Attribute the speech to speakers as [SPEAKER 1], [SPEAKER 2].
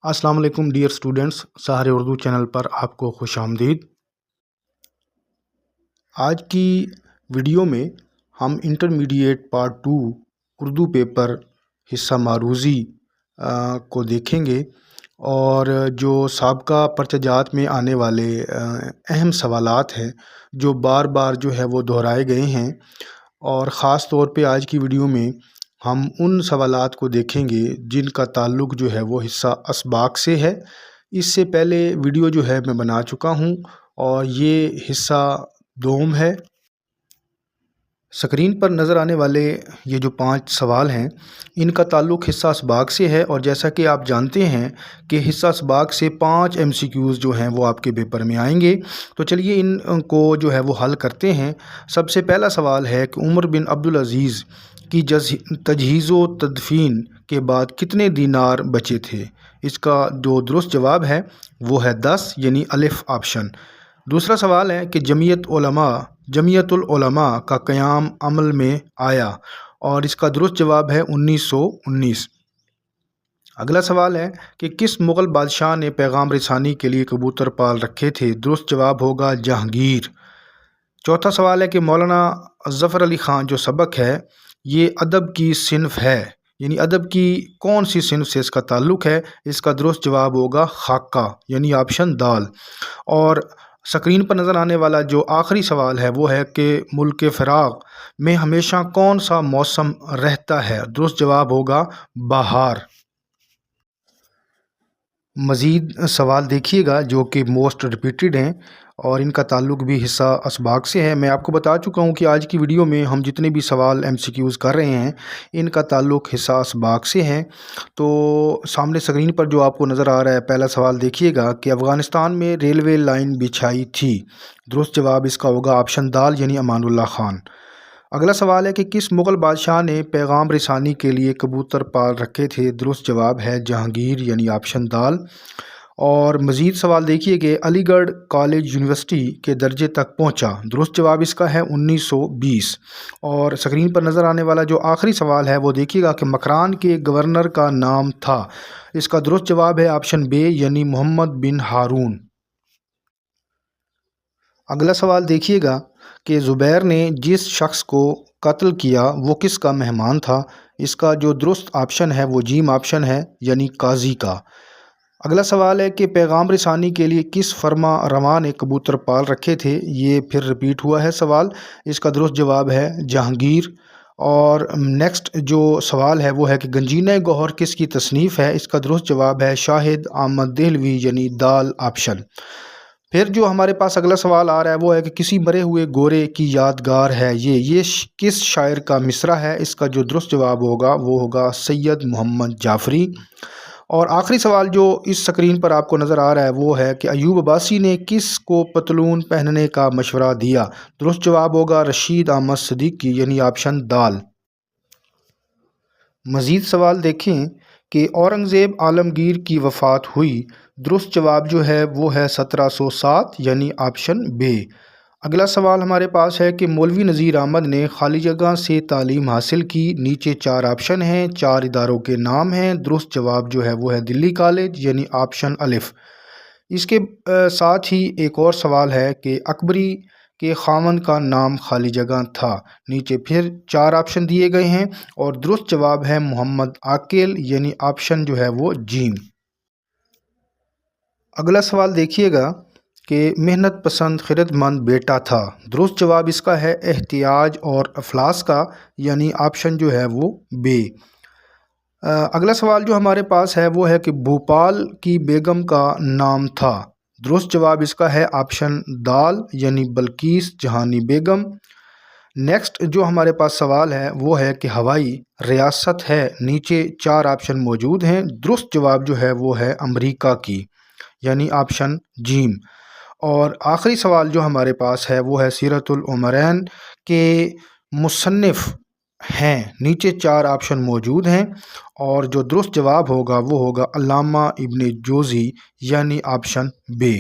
[SPEAKER 1] अस्सलाम वालेकुम dear students, सहारे उर्दू चैनल पर आपको खुश आमदीद। आज की वीडियो में हम इंटरमीडिएट पार्ट 2 उर्दू पेपर हिस्सा मारूज़ी को देखेंगे और जो साबका पर्चाजात में आने वाले अहम सवालात हैं जो बार बार जो है वो दोहराए गए हैं, और ख़ास तौर पे आज की वीडियो में हम उन सवालात को देखेंगे जिनका ताल्लुक़ जो है वो हिस्सा असबाक से है। इससे पहले वीडियो जो है मैं बना चुका हूँ और ये हिस्सा दोम है। स्क्रीन पर नज़र आने वाले ये जो 5 सवाल हैं इनका ताल्लुक़ हिस्सा असबाक से है, और जैसा कि आप जानते हैं कि हिस्सा असबाक से 5 MCQs जो हैं वो आपके पेपर में आएंगे। तो चलिए इनको जो है वो हल करते हैं। सबसे पहला सवाल है कि उमर बिन अब्दुल अज़ीज़ की तजहीज़ व तदफ़ीन के बाद कितने दीनार बचे थे। इसका जो दुरुस्त जवाब है वो है 10, यानी अलिफ ऑप्शन। दूसरा सवाल है कि जमीयतुल उलमा का क़याम अमल में आया, और इसका दुरुस्त जवाब है 1919। अगला सवाल है कि किस मुग़ल बादशाह ने पैगाम रसानी के लिए कबूतर पाल रखे थे। दुरुस्त जवाब होगा जहांगीर। चौथा सवाल है कि मौलाना ज़फ़र अली ख़ान जो सबक है ये अदब की सिनफ़ है, यानी अदब की कौन सी सिनफ़ से इसका ताल्लुक़ है। इसका दुरुस्त जवाब होगा खाका, यानी ऑप्शन दाल। और स्क्रीन पर नज़र आने वाला जो आखिरी सवाल है वो है कि मुल्क फ़राग़ में हमेशा कौन सा मौसम रहता है। दुरुस्त जवाब होगा बहार। मज़ीद सवाल देखिएगा जो कि मोस्ट रिपीटेड हैं और इनका ताल्लुक़ भी हिस्सा असबाक से है। मैं आपको बता चुका हूँ कि आज की वीडियो में हम जितने भी सवाल MCQs कर रहे हैं इनका ताल्लुक़ हिस्सा असबाक से है। तो सामने स्क्रीन पर जो आपको नज़र आ रहा है, पहला सवाल देखिएगा कि अफ़गानिस्तान में रेलवे लाइन बिछाई थी। दुरुस्त जवाब इसका होगा ऑप्शन दाल, यानी अमानुल्लाह ख़ान। अगला सवाल है कि किस मुग़ल बादशाह ने पैगाम रसानी के लिए कबूतर पाल रखे थे। दुरुस्त जवाब है जहांगीर, यानी ऑप्शन दाल। और मज़ीद सवाल देखिए कि अलीगढ़ कॉलेज यूनिवर्सिटी के दर्जे तक पहुंचा। दुरुस्त जवाब इसका है 1920। और स्क्रीन पर नज़र आने वाला जो आखिरी सवाल है वो देखिएगा कि मकरान के गवर्नर का नाम था। इसका दुरुस्त जवाब है ऑप्शन बे, यानी मोहम्मद बिन हारून। अगला सवाल देखिएगा कि ज़ुबैर ने जिस शख्स को कत्ल किया वो किसका मेहमान था। इसका जो दुरुस्त ऑप्शन है वो जीम ऑप्शन है, यानी काजी का। अगला सवाल है कि पैगाम रसानी के लिए किस फरमा रवा ने कबूतर पाल रखे थे। ये फिर रिपीट हुआ है सवाल। इसका दुरुस्त जवाब है जहांगीर। और नेक्स्ट जो सवाल है वो है कि गंजीना गौहर किसकी तसनीफ़ है। इसका दुरुस्त जवाब है शाहिद अहमद देहलवी, यानी दाल ऑप्शन। फिर जो हमारे पास अगला सवाल आ रहा है वो है कि किसी मरे हुए गोरे की यादगार है ये किस शायर का मिसरा है। इसका जो दुरुस्त जवाब होगा वो होगा सैयद मोहम्मद जाफरी। और आखिरी सवाल जो इस स्क्रीन पर आपको नज़र आ रहा है वो है कि अयूब अब्बासी ने किस को पतलून पहनने का मशवरा दिया। दुरुस्त जवाब होगा रशीद अहमद सिद्दीकी, यानी ऑप्शन दाल। मज़ीद सवाल देखें कि औरंगज़ेब आलमगीर की वफ़ात हुई। दुरुस्त जवाब जो है वो है 1707, यानी ऑप्शन बे। अगला सवाल हमारे पास है कि मौलवी नज़ीर अहमद ने खाली जगह से तालीम हासिल की। नीचे 4 ऑप्शन हैं, 4 इदारों के नाम हैं। दुरुस्त जवाब जो है वो है दिल्ली कॉलेज, यानी ऑप्शन अलिफ। इसके साथ ही एक और सवाल है कि अकबरी के खामन का नाम खाली जगह था। नीचे फिर 4 ऑप्शन दिए गए हैं और दुरुस्त जवाब है मोहम्मद आकिल, यानी ऑप्शन जो है वो जीम। अगला सवाल देखिएगा कि मेहनत पसंद खिदमतमंद बेटा था। दुरुस्त जवाब इसका है एहतियाज और अफलास का, यानी ऑप्शन जो है वो बे। अगला सवाल जो हमारे पास है वो है कि भोपाल की बेगम का नाम था। दुरुस्त जवाब इसका है ऑप्शन दाल, यानी बल्कीस जहानी बेगम। नेक्स्ट जो हमारे पास सवाल है वो है कि हवाई रियासत है। नीचे 4 ऑप्शन मौजूद हैं। दुरुस्त जवाब जो है वो है अमेरिका की, यानी ऑप्शन जीम। और आखिरी सवाल जो हमारे पास है वो है सीरतुल उमरैन के मुसन्निफ़ हैं। नीचे 4 ऑप्शन मौजूद हैं और जो दुरुस्त जवाब होगा वो होगा अल्लामा इब्न जोज़ी, यानी ऑप्शन बे।